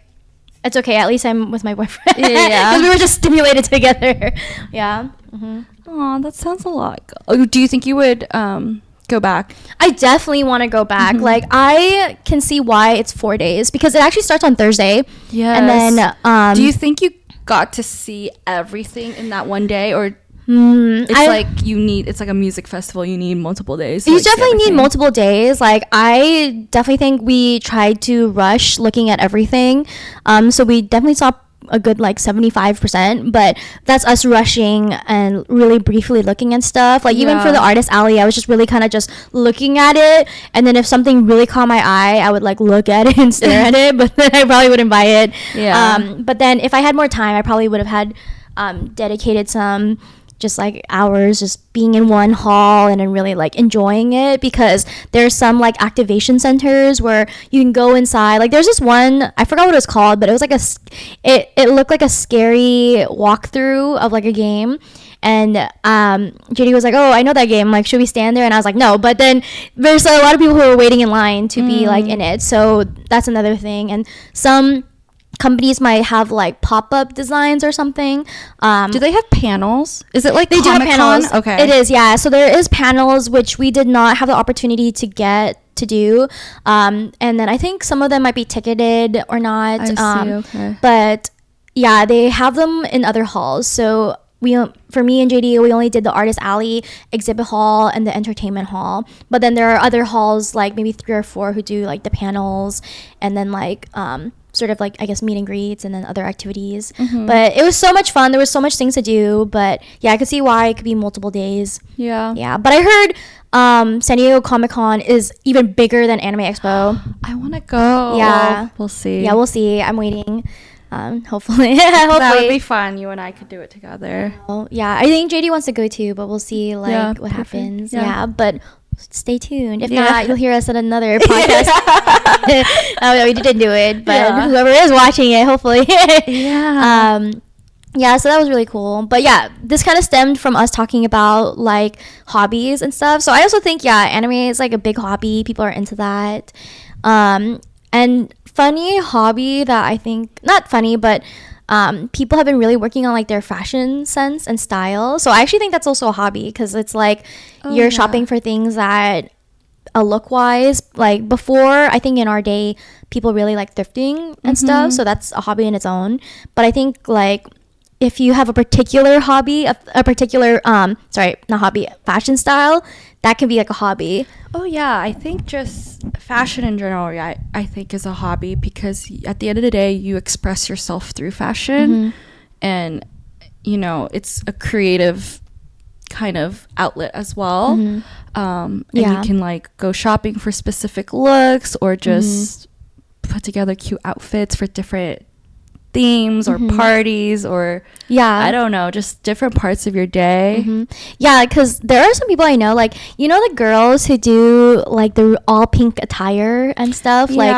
it's okay, at least I'm with my boyfriend. Because we were just stimulated together. Oh, that sounds a lot. Do you think you would go back? I definitely want to go back. Like I can see why it's 4 days, because it actually starts on Thursday. Yes. And then do you think you got to see everything in that one day, or it's like a music festival, you need multiple days? You definitely need multiple days. Like I definitely think we tried to rush looking at everything. So we definitely saw a good like 75%, but that's us rushing and really briefly looking at stuff. Like even for the artist alley, I was just really kind of just looking at it, and then if something really caught my eye, I would like look at it and stare at it, but then I probably wouldn't buy it. But then if I had more time, I probably would have had dedicated some just like hours just being in one hall and then really like enjoying it, because there's some like activation centers where you can go inside. Like there's this one, I forgot what it was called, but it was like it looked like a scary walkthrough of like a game. And JD was like, oh, I know that game, like should we stand there? And I was like, no. But then there's a lot of people who are waiting in line to be like in it, so that's another thing. And some companies might have like pop-up designs or something. Do they have panels? Is it like they Comic-Con? do have panels? Okay, it is, yeah. So there is panels, which we did not have the opportunity to get to do, and then I think some of them might be ticketed or not. I see. Okay, but yeah, they have them in other halls. So for me and JD, we only did the artist alley, exhibit hall, and the entertainment hall. But then there are other halls, like maybe 3 or 4, who do like the panels, and then like sort of like I guess meet and greets and then other activities. But it was so much fun. There was so much things to do. But yeah, I could see why it could be multiple days. Yeah. But I heard San Diego Comic-Con is even bigger than Anime Expo. I want to go. Yeah, we'll see. Yeah, we'll see. I'm waiting. Hopefully. That would be fun. You and I could do it together. Yeah, I think JD wants to go too, but we'll see like what happens. Yeah, but stay tuned. If not, you'll hear us at another podcast. No, we didn't do it, but whoever is watching it, hopefully. Yeah, so that was really cool. But yeah, this kind of stemmed from us talking about like hobbies and stuff. So I also think anime is like a big hobby. People are into that. And funny hobby that I think, not funny, but people have been really working on like their fashion sense and style. So I actually think that's also a hobby, because it's like you're shopping for things that look wise. Like before, I think in our day, people really like thrifting and stuff. So that's a hobby in its own. But I think like if you have a particular hobby, a particular fashion style, that can be like a hobby. Oh yeah, I think just fashion in general, I think is a hobby, because at the end of the day, you express yourself through fashion, and you know, it's a creative kind of outlet as well. And you can like go shopping for specific looks, or just put together cute outfits for different themes or parties, or I don't know, just different parts of your day. Yeah, because there are some people I know, like, you know, the girls who do like the all pink attire and stuff, like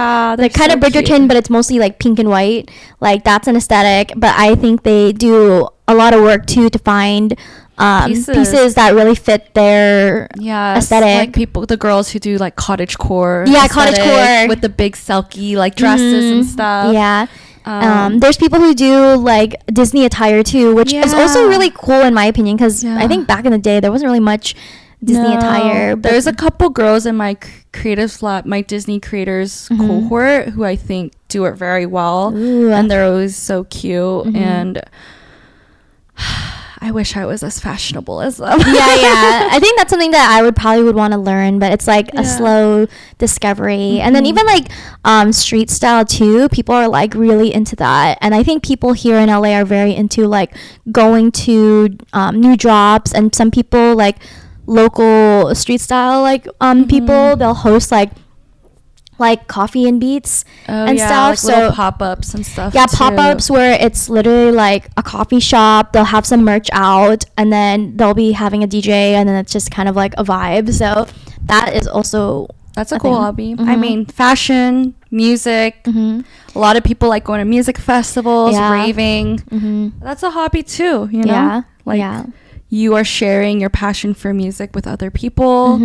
kind of Bridgerton, cute, but it's mostly like pink and white. Like that's an aesthetic, but I think they do a lot of work too to find pieces that really fit their aesthetic. Like the girls who do like cottagecore, cottagecore with the big silky like dresses and stuff. There's people who do like Disney attire too, which is also really cool in my opinion, because I think back in the day there wasn't really much Disney attire. But there's a couple girls in my creative lab, my Disney creators cohort, who I think do it very well. And they're always so cute. And I wish I was as fashionable as them. Yeah. I think that's something that I would want to learn, but it's like a slow discovery. And then even like street style too, people are like really into that. And I think people here in LA are very into like going to new drops, and some people like local street style like people, they'll host like coffee and beats and stuff, like so little pop-ups and stuff yeah, too. pop-ups where it's literally like a coffee shop, they'll have some merch out, and then they'll be having a DJ, and then it's just kind of like a vibe. So that is also that's a cool hobby. I mean, fashion, music, a lot of people like going to music festivals, raving. That's a hobby too, you know. You are sharing your passion for music with other people.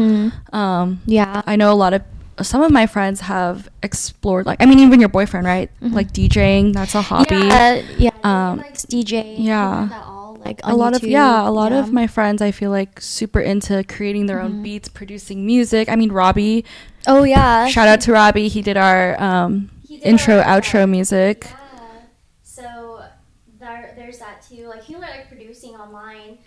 I know some of my friends have explored, like, I mean, even your boyfriend, right? Like DJing, that's a hobby. He likes DJing. A lot of my friends, I feel like, super into creating their own beats, producing music. I mean, Robbie. Oh yeah. Shout out to Robbie. He did our outro music. Yeah. So there's that too. Like, he like producing online.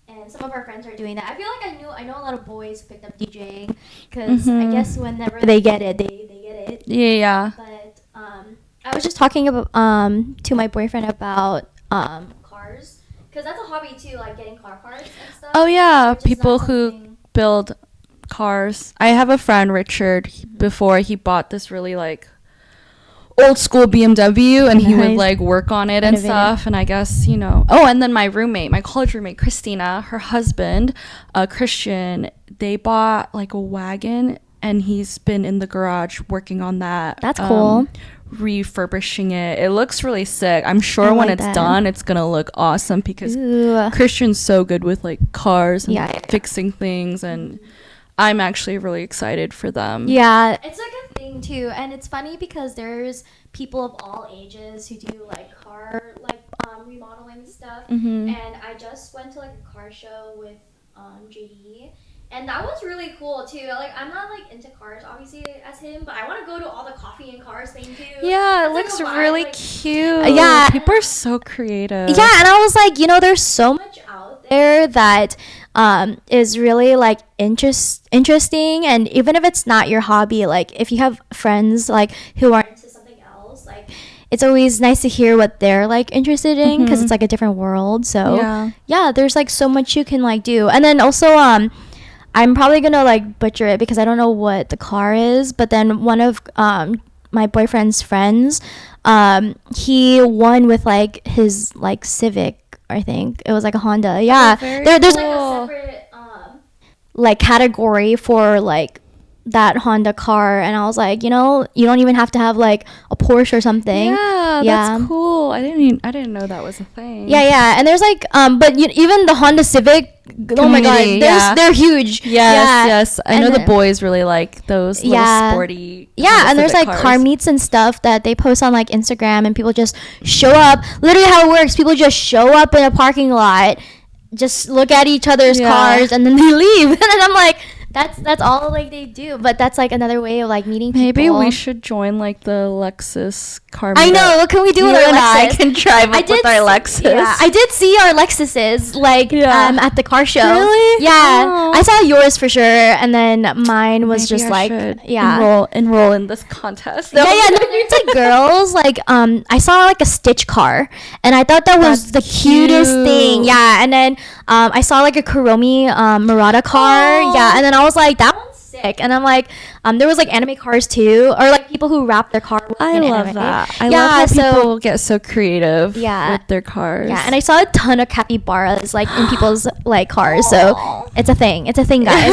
And some of our friends are doing that. I feel like I know a lot of boys who picked up DJing, because I guess whenever they get it, they get it. Yeah. But I was just talking about to my boyfriend about cars, because that's a hobby too, like getting car parts and stuff. Oh yeah, people who build cars. I have a friend, Richard. Before, he bought this really like old school BMW, and he would like work on it and stuff. And I guess, you know, and then my college roommate Christina, her husband, Christian, they bought like a wagon, and he's been in the garage working on that. That's cool. Refurbishing it. It looks really sick. I'm sure when it's done, it's gonna look awesome, because Christian's so good with like cars and fixing things, and I'm actually really excited for them. Yeah, it's like a thing too, and it's funny because there's people of all ages who do like car remodeling stuff. And I just went to like a car show with JD, and that was really cool too. Like, I'm not like into cars obviously as him, but I want to go to all the coffee and cars thing too. Yeah, it looks really cute. Yeah, people are so creative. Yeah, and I was like, you know, there's so much out there that is really like interesting, and even if it's not your hobby, like if you have friends like who are into something else, like it's always nice to hear what they're like interested in, because it's like a different world. So yeah, there's like so much you can like do. And then also I'm probably gonna like butcher it because I don't know what the car is, but then one of my boyfriend's friends, he won with like his like Civic. I think it was like a Honda. Yeah, there's like a separate like category for like that Honda car, and I was like, you know, you don't even have to have like a Porsche or something. Yeah, that's cool. I didn't know that was a thing. Yeah, and there's like but even the Honda Civic, oh my god, they're huge. Yes. I know the boys really like those little sporty. Yeah, Honda and there's Civic like cars. car meets and stuff that they post on like Instagram, and people just show up. Literally how it works, people just show up in a parking lot, just look at each other's cars, and then they leave. And then I'm like, that's all like they do. But that's like another way of like meeting people. Maybe we should join like the Lexus car meetup. I know. What can we do with our Lexus? I can drive up with our Lexus. Yeah, I did see our Lexuses like at the car show. Really? Yeah. Oh. I saw yours for sure, and then mine was just like enroll in this contest. No, it's like girls. Like I saw like a Stitch car, and I thought that was the cutest thing. Yeah, and then I saw like a Kuromi Murata car. Oh. Yeah, and then I was like, that one's sick. And I'm like, there was like anime cars too, or like people who wrap their car with I love anime. that. I love how people get so creative with their cars. Yeah, and I saw a ton of capybaras like in people's like cars. So it's a thing. It's a thing, guys.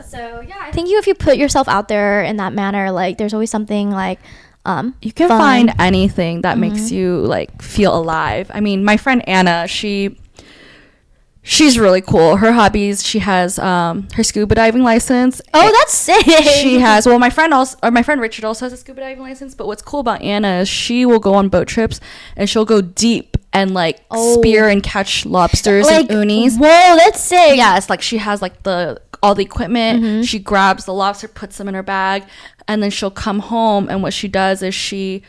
So yeah, I think if you put yourself out there in that manner, like there's always something like you can find anything that makes you like feel alive. I mean, my friend Anna, she's really cool. Her hobbies, she has her scuba diving license. Oh, that's sick. She has, my friend Richard also has a scuba diving license, but what's cool about Anna is she will go on boat trips and she'll go deep and like spear and catch lobsters like, and unis. Whoa, that's sick. Yeah, it's like she has like all the equipment. She grabs the lobster, puts them in her bag, and then she'll come home, and what she does is she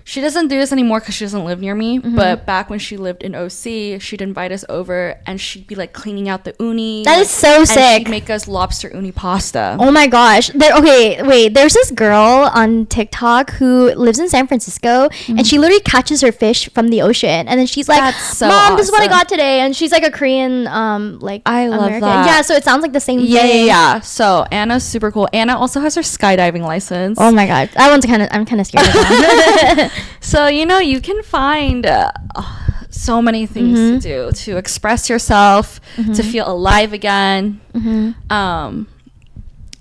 she doesn't do this anymore because she doesn't live near me. But back when she lived in OC, she'd invite us over and she'd be like cleaning out the uni. That is so sick. And she'd make us lobster uni pasta. Oh my gosh. Okay, wait. There's this girl on TikTok who lives in San Francisco, and she literally catches her fish from the ocean, and then she's like, That's so "Mom, this is what I awesome. got today." And she's like a Korean, like I love American. that. Yeah, so it sounds like the same Yeah, thing. yeah. So Anna's super cool. Anna also has her skydiving license. Oh my god, that one's I'm kind of scared of that. So, you know, you can find so many things to do to express yourself, to feel alive again,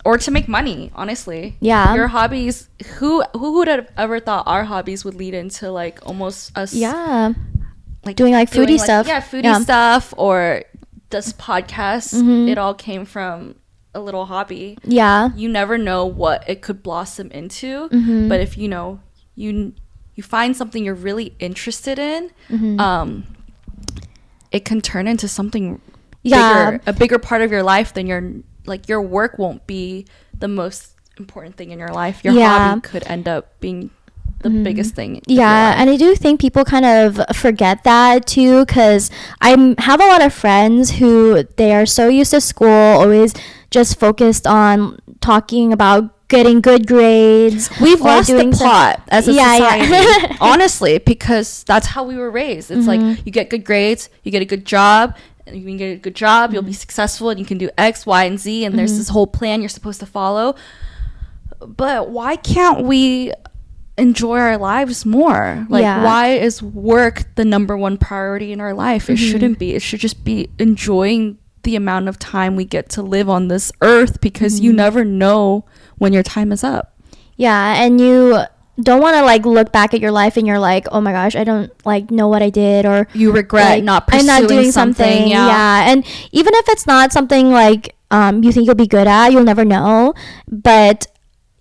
or to make money, honestly. Yeah. Your hobbies, who would have ever thought our hobbies would lead into like almost us Yeah, like doing like foodie stuff. Yeah, foodie stuff, or this podcast. It all came from a little hobby. Yeah. You never know what it could blossom into, but if you know you find something you're really interested in, it can turn into something bigger, a bigger part of your life than your work won't be the most important thing in your life. Your hobby could end up being the biggest thing. Yeah, and I do think people kind of forget that too, because I have a lot of friends who they are so used to school, always just focused on talking about getting good grades. We've lost the plot as a society. Yeah. Honestly, because that's how we were raised. It's like you get good grades, you get a good job, and you can get a good job, you'll be successful, and you can do X, Y, and Z, and there's this whole plan you're supposed to follow. But why can't we enjoy our lives more? Like, why is work the number one priority in our life? It shouldn't be. It should just be enjoying the amount of time we get to live on this earth, because you never know when your time is up. Yeah, and you don't want to like look back at your life and you're like, oh my gosh, I don't like know what I did, or you regret like, not pursuing I'm not doing something. Yeah, and even if it's not something like you think you'll be good at, you'll never know. But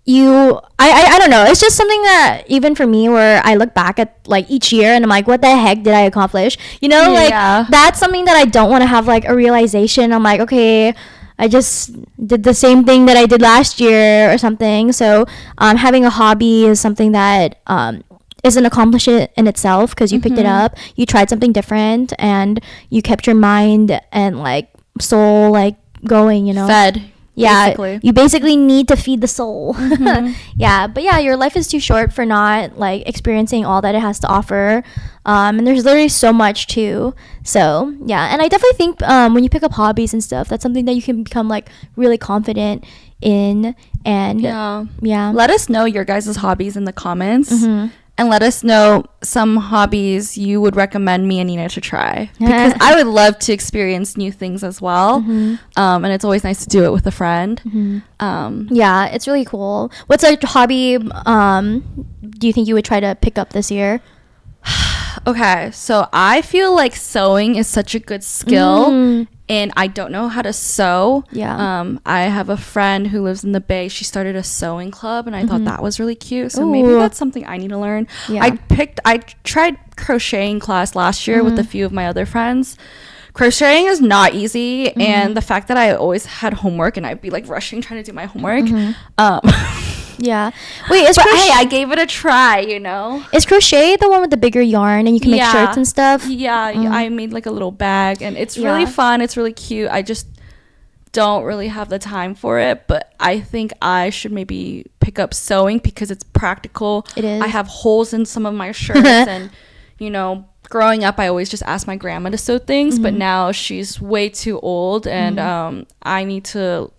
I don't know, it's just something that even for me, where I look back at like each year and I'm like, what the heck did I accomplish, you know? Like that's something that I don't want to have like a realization. I'm like, okay, I just did the same thing that I did last year or something. So having a hobby is something that is an accomplishment in itself, because you picked it up, you tried something different, and you kept your mind and like soul like going, you know, fed. Yeah, basically. You basically need to feed the soul. Yeah, but yeah, your life is too short for not like experiencing all that it has to offer, and there's literally so much too. So yeah, and I definitely think when you pick up hobbies and stuff, that's something that you can become like really confident in. And yeah, let us know your guys' hobbies in the comments, and let us know some hobbies you would recommend me and Nina to try, because I would love to experience new things as well. And it's always nice to do it with a friend. Yeah, it's really cool. What's a hobby do you think you would try to pick up this year? Okay, so I feel like sewing is such a good skill, and I don't know how to sew. I have a friend who lives in the Bay. She started a sewing club, and I thought that was really cute. So maybe that's something I need to learn. I tried crocheting class last year with a few of my other friends. Crocheting is not easy, and the fact that I always had homework and I'd be like rushing trying to do my homework. Yeah. Wait, hey, I gave it a try, you know? Is crochet the one with the bigger yarn and you can make shirts and stuff? Yeah, I made like a little bag, and it's really fun. It's really cute. I just don't really have the time for it, but I think I should maybe pick up sewing because it's practical. It is. I have holes in some of my shirts, and, you know, growing up, I always just asked my grandma to sew things, but now she's way too old, and I need to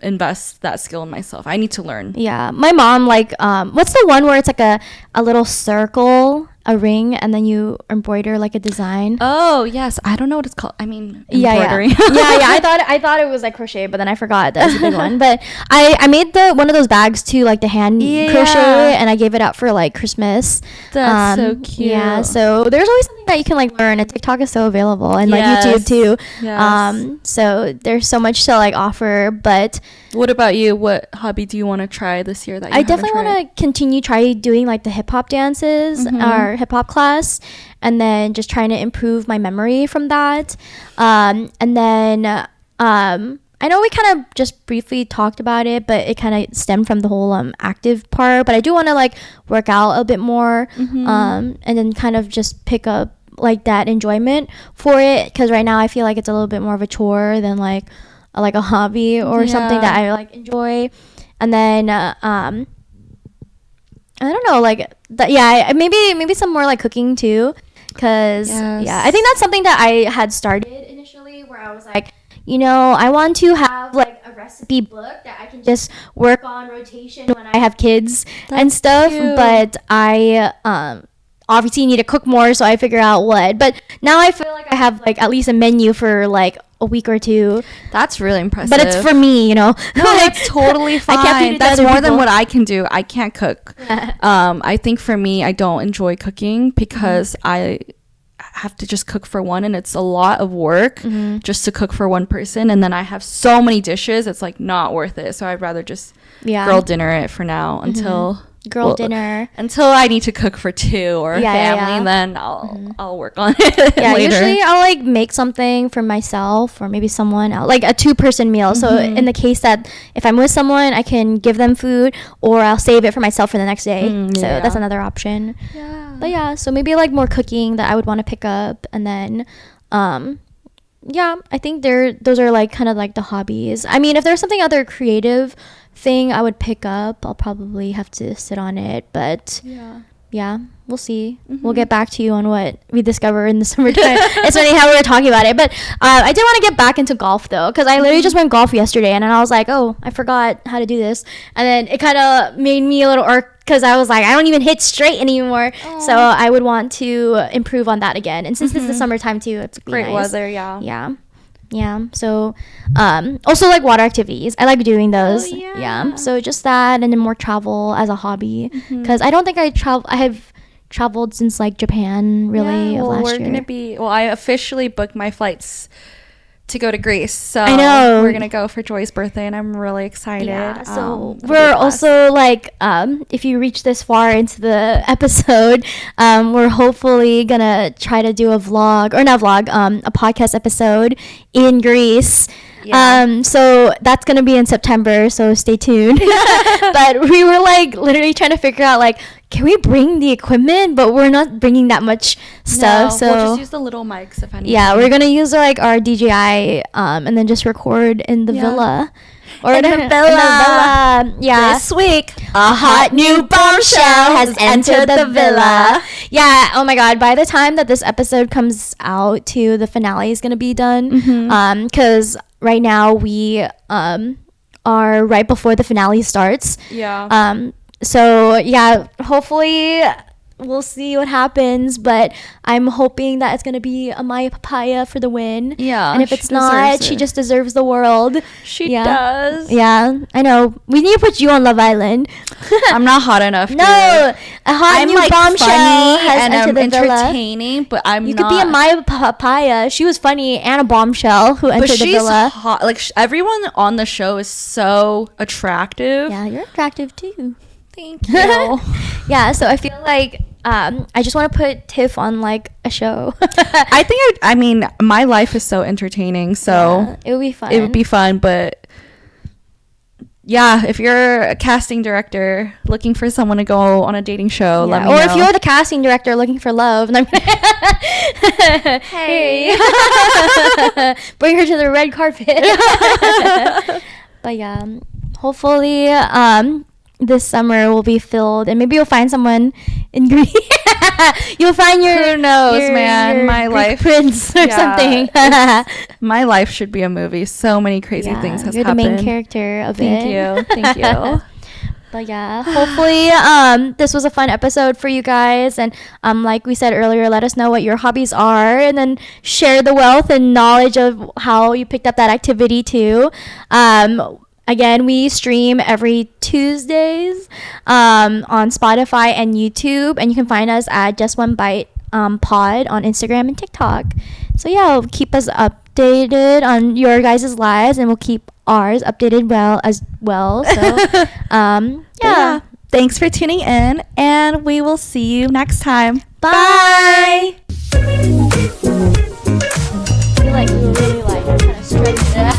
invest that skill in myself. I need to learn. Yeah, my mom like what's the one where it's like a little circle, a ring, and then you embroider like a design? Oh yes, I don't know what it's called. I mean, embroidery. Yeah. I thought it was like crochet, but then I forgot that was a big one. But I made one of those bags too, like the hand crochet, and I gave it out for like Christmas. That's so cute. Yeah, so there's always something that you can like learn, and TikTok is so available, and like YouTube too. So there's so much to like offer. But what about you? What hobby do you want to try this year that you I definitely want to continue doing like the hip hop dances or hip hop class, and then just trying to improve my memory from that. And then I know we kind of just briefly talked about it, but it kind of stemmed from the whole active part. But I do want to like work out a bit more, and then kind of just pick up like that enjoyment for it, because right now I feel like it's a little bit more of a chore than like a hobby or something that I like enjoy. And then I don't know, like that. Yeah, maybe some more like cooking too, because yeah, I think that's something that I had started initially, where I was like, you know, I want to have like a recipe book that I can just work on rotation when I have kids and stuff. Cute. But I obviously need to cook more, so I figure out what. But now I feel like I have like at least a menu for like a week or two. That's really impressive. But it's for me, you know. No, like, that's totally fine. I can't that's more than what I can do. I can't cook. I think for me, I don't enjoy cooking because I have to just cook for one, and it's a lot of work just to cook for one person, and then I have so many dishes, it's like not worth it. So I'd rather just girl dinner it for now until dinner until I need to cook for two or a family. Then I'll work on it later. Usually I'll like make something for myself or maybe someone else, like a 2-person meal. So in the case that if I'm with someone, I can give them food, or I'll save it for myself for the next day. So that's another option. But yeah, so maybe like more cooking that I would want to pick up. And then I think those are like kind of like the hobbies. I mean, if there's something other creative thing I would pick up, I'll probably have to sit on it. But yeah, we'll see. We'll get back to you on what we discover in the summertime. It's funny how we were talking about it. But I did want to get back into golf though, because I literally just went golf yesterday, and then I was like, oh, I forgot how to do this. And then it kind of made me a little irk, because I was like, I don't even hit straight anymore. So I would want to improve on that again. And since this is the summertime too, it's great nice. weather. Yeah. So also like water activities, I like doing those. So just that, and then more travel as a hobby, because I don't think I have traveled since like Japan really last year. I officially booked my flights to go to Greece, so I know we're gonna go for Joy's birthday, and I'm really excited. So we're also like, if you reach this far into the episode, we're hopefully gonna try to do a podcast episode in Greece. So that's gonna be in September, so stay tuned. But we were like literally trying to figure out like, can we bring the equipment, but we're not bringing that much stuff. So we'll just use the little mics if anything. We're gonna use like our DJI and then just record in the villa. Or in the villa. Yeah. This week, a hot new bombshell has entered the villa. Yeah. Oh my God. By the time that this episode comes out, too, the finale is gonna be done. Because right now we are right before the finale starts. So yeah, hopefully we'll see what happens, but I'm hoping that it's gonna be a Maya Papaya for the win. And if it's not, she just deserves the world. She does. Yeah, I know. We need to put you on Love Island. I'm not hot enough. No, a hot new bombshell has entered the villa. Entertaining, but you could be a Maya Papaya. She was funny, and a bombshell who entered the villa. But she's hot. Like everyone on the show is so attractive. Yeah, you're attractive too. Thank you. Yeah, so I feel like I just want to put Tiff on like a show. I mean, my life is so entertaining, so it would be fun. It would be fun, but yeah, if you're a casting director looking for someone to go on a dating show, let me know. Or if you're the casting director looking for love, and hey, bring her to the red carpet. But yeah, hopefully this summer will be filled, and maybe you'll find someone in Greece. You'll find your, who knows, man, my Greek life prince or something. My life should be a movie. So many crazy things has happened. You're the main character of it. Thank you. But yeah, hopefully this was a fun episode for you guys, and like we said earlier, let us know what your hobbies are, and then share the wealth and knowledge of how you picked up that activity too. Again, we stream every Tuesdays on Spotify and YouTube, and you can find us at Just One Bite Pod on Instagram and TikTok. So yeah, keep us updated on your guys' lives, and we'll keep ours updated as well. So yeah. Thanks for tuning in, and we will see you next time. Bye. I feel like we really kind of stretched it out.